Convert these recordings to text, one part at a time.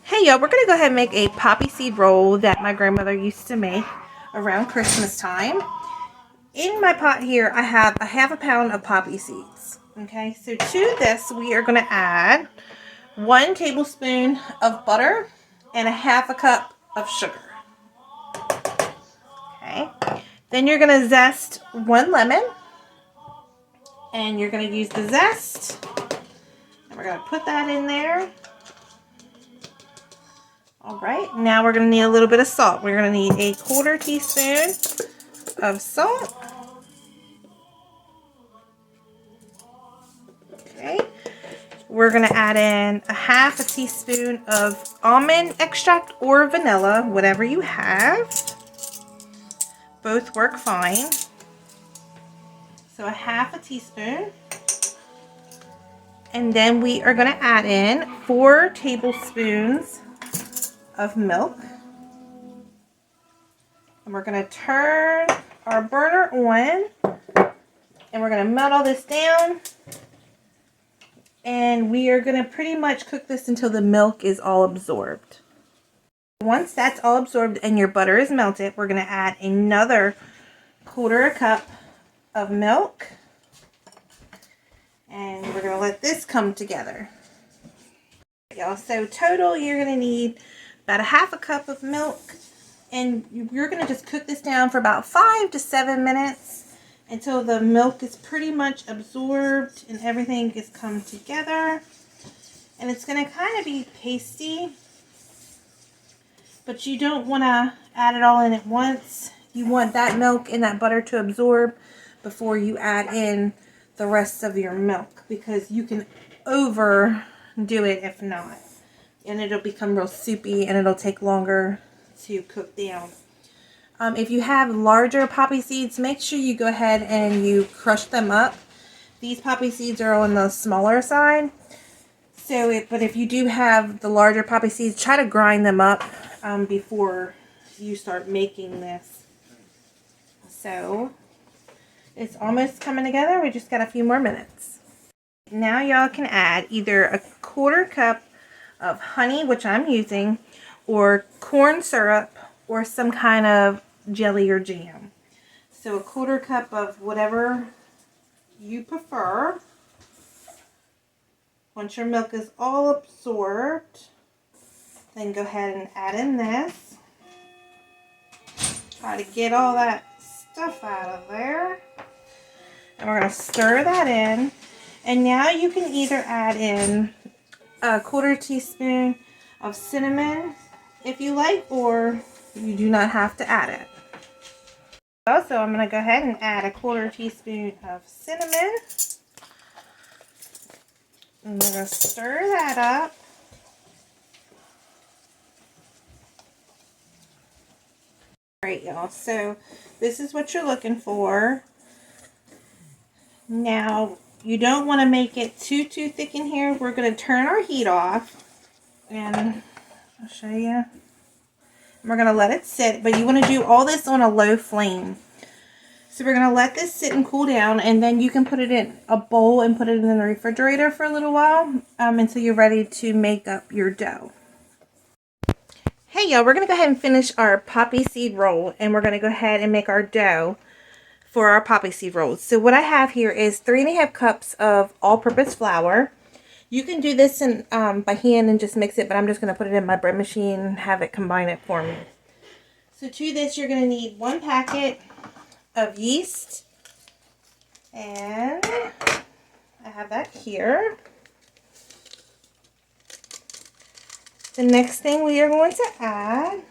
Hey y'all, we're going to go ahead and make a poppy seed roll that my grandmother used to make around Christmas time. In my pot here, I have a ½ pound of poppy seeds. Okay, so to this, we are going to add 1 tablespoon of butter and ½ cup of sugar. Okay, then you're going to zest 1 lemon, and you're going to use the zest, and we're going to put that in there. Alright, now we're going to need a little bit of salt. We're going to need a 1/4 teaspoon of salt. Okay, we're going to add in a ½ teaspoon of almond extract or vanilla, whatever you have. Both work fine. So a ½ teaspoon. And then we are going to add in 4 tablespoons of milk. And we're going to turn our burner on, and we're going to melt all this down, and we are going to pretty much cook this until the milk is all absorbed. Once that's all absorbed and your butter is melted, we're going to add another 1/4 cup of milk, and we're going to let this come together. Y'all, so total you're going to need about a ½ cup of milk, and you're going to just cook this down for about 5 to 7 minutes until the milk is pretty much absorbed and everything is come together. And it's going to kind of be pasty, but you don't want to add it all in at once. You want that milk and that butter to absorb before you add in the rest of your milk, because you can overdo it if not, and it'll become real soupy and it'll take longer to cook down. If you have larger poppy seeds, make sure you go ahead and you crush them up. These poppy seeds are on the smaller side, but if you do have the larger poppy seeds, try to grind them up before you start making this. So it's almost coming together. We just got a few more minutes. Now y'all can add either a 1/4 cup of honey, which I'm using, or corn syrup, or some kind of jelly or jam. So a 1/4 cup of whatever you prefer. Once your milk is all absorbed, then go ahead and add in this. Try to get all that stuff out of there. And we're going to stir that in. And now you can either add in a 1/4 teaspoon of cinnamon if you like, or you do not have to add it. Also, I'm going to go ahead and add a 1/4 teaspoon of cinnamon. And we're going to stir that up. Alright, y'all, so this is what you're looking for. Now, you don't want to make it too thick in here. We're going to turn our heat off, and I'll show you. We're going to let it sit, but you want to do all this on a low flame. So we're going to let this sit and cool down, and then you can put it in a bowl and put it in the refrigerator for a little while until you're ready to make up your dough. Hey y'all, we're going to go ahead and finish our poppy seed roll, and we're going to go ahead and make our dough for our poppy seed rolls. So what I have here is 3½ cups of all-purpose flour. You can do this by hand and just mix it, but I'm just going to put it in my bread machine and have it combine it for me. So to this, you're going to need 1 packet of yeast, and I have that here. The next thing we are going to add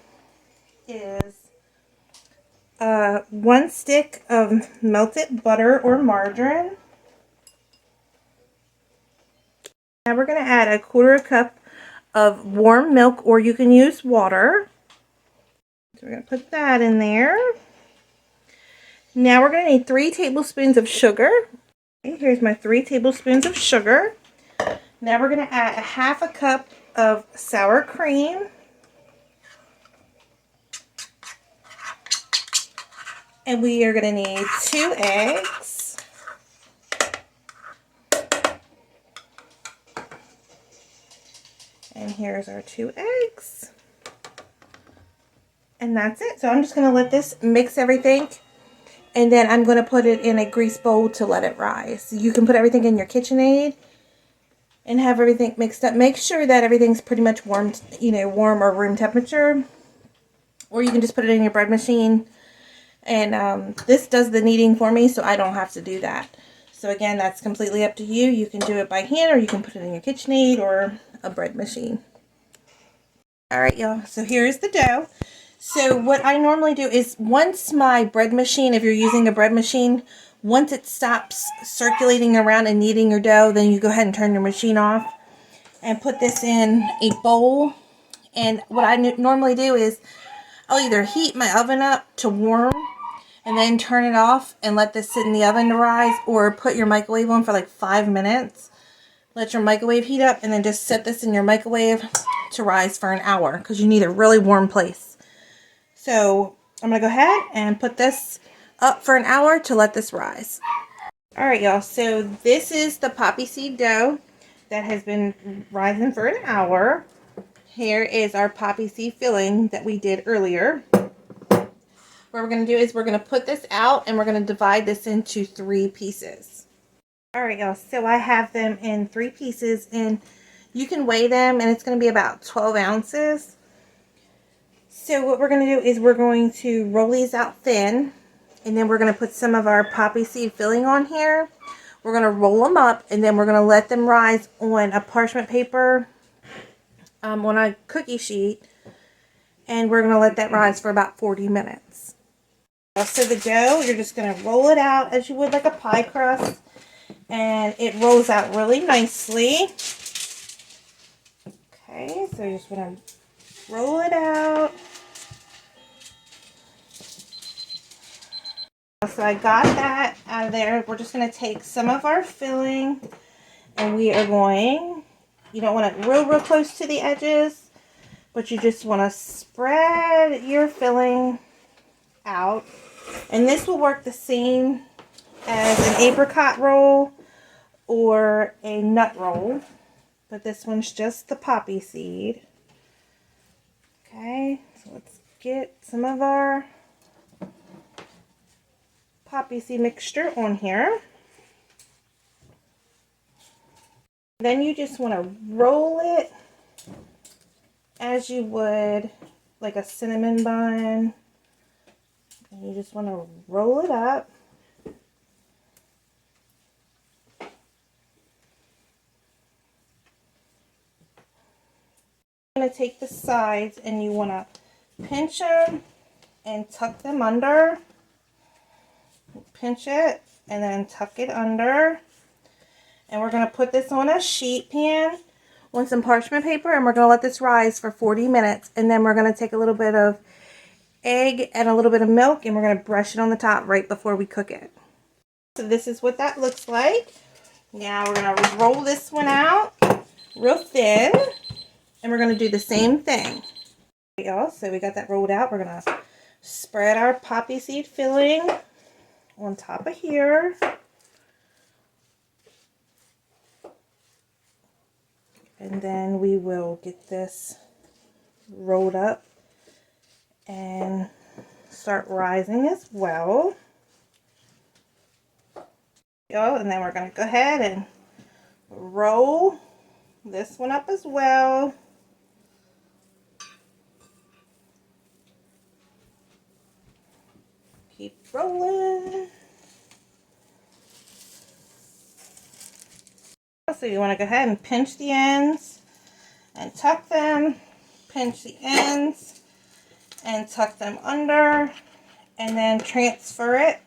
is 1 stick of melted butter or margarine. Now we're going to add a 1/4 cup of warm milk, or you can use water. So we're going to put that in there. Now we're going to need 3 tablespoons of sugar. Okay, here's my 3 tablespoons of sugar. Now we're going to add a ½ cup of sour cream. And we are going to need 2 eggs. And here's our 2 eggs. And that's it. So I'm just going to let this mix everything. And then I'm going to put it in a grease bowl to let it rise. You can put everything in your KitchenAid and have everything mixed up. Make sure that everything's pretty much warm, warm or room temperature. Or you can just put it in your bread machine. And this does the kneading for me, so I don't have to do that. So again, that's completely up to you. You can do it by hand, or you can put it in your KitchenAid or a bread machine. Alright, y'all. So here's the dough. So what I normally do is once my bread machine, if you're using a bread machine, once it stops circulating around and kneading your dough, then you go ahead and turn your machine off and put this in a bowl. And what I normally do is I'll either heat my oven up to warm and then turn it off and let this sit in the oven to rise, or put your microwave on for like 5 minutes. Let your microwave heat up and then just set this in your microwave to rise for an hour because you need a really warm place. So I'm going to go ahead and put this up for an hour to let this rise. Alright, y'all. So this is the poppy seed dough that has been rising for an hour. Here is our poppy seed filling that we did earlier. What we're going to do is we're going to put this out and we're going to divide this into 3 pieces. Alright, y'all. So I have them in 3 pieces, and you can weigh them, and it's going to be about 12 ounces. So what we're going to do is we're going to roll these out thin, and then we're going to put some of our poppy seed filling on here. We're going to roll them up, and then we're going to let them rise on a parchment paper, on a cookie sheet, and we're going to let that rise for about 40 minutes. So the dough, you're just going to roll it out as you would like a pie crust, and it rolls out really nicely. Okay, so you're just going to roll it out. So I got that out of there. We're just going to take some of our filling, and we are going, you don't want it real close to the edges, but you just want to spread your filling out. And this will work the same as an apricot roll or a nut roll, but this one's just the poppy seed. Okay, so let's get some of our poppy seed mixture on here. Then you just want to roll it as you would like a cinnamon bun. And you just want to roll it up. You're going to take the sides and you want to pinch them and tuck them under. Pinch it and then tuck it under. And we're going to put this on a sheet pan on some parchment paper, and we're going to let this rise for 40 minutes. And then we're going to take a little bit of egg and a little bit of milk, and we're going to brush it on the top right before we cook it. So this is what that looks like. Now we're going to roll this one out real thin, and we're going to do the same thing. So we got that rolled out. We're going to spread our poppy seed filling on top of here. And then we will get this rolled up and start rising as well. And then we're going to go ahead and roll this one up as well. Keep rolling. So you want to go ahead and pinch the ends and tuck them, pinch the ends and tuck them under, and then transfer it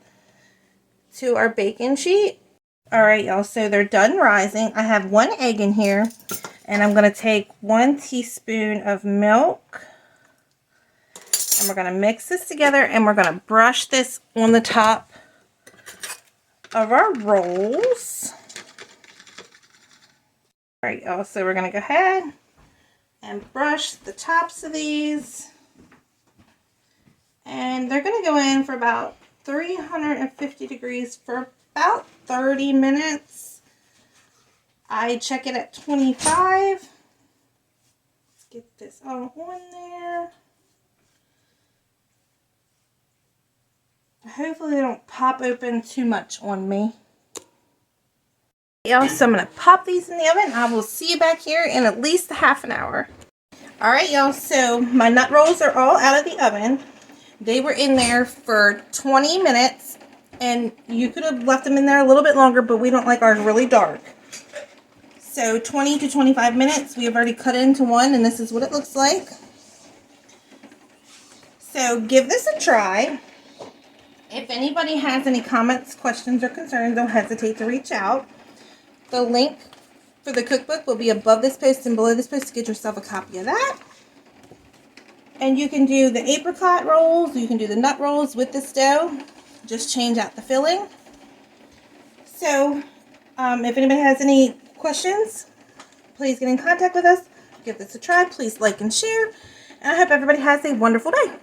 to our baking sheet. Alright, y'all, so they're done rising. I have 1 egg in here, and I'm going to take 1 teaspoon of milk, and we're going to mix this together, and we're going to brush this on the top of our rolls. Alright, y'all, so we're going to go ahead and brush the tops of these. And they're going to go in for about 350 degrees for about 30 minutes. I check it at 25. Get this all on there. Hopefully they don't pop open too much on me. Y'all, so I'm going to pop these in the oven. I will see you back here in at least a half an hour. Alright y'all, so my nut rolls are all out of the oven. They were in there for 20 minutes. And you could have left them in there a little bit longer, but we don't like ours really dark. So 20 to 25 minutes. We have already cut it into one, and this is what it looks like. So give this a try. If anybody has any comments, questions, or concerns, don't hesitate to reach out. The link for the cookbook will be above this post and below this post to get yourself a copy of that. And you can do the apricot rolls, you can do the nut rolls with this dough. Just change out the filling. So, if anybody has any questions, please get in contact with us. Give this a try. Please like and share. And I hope everybody has a wonderful day.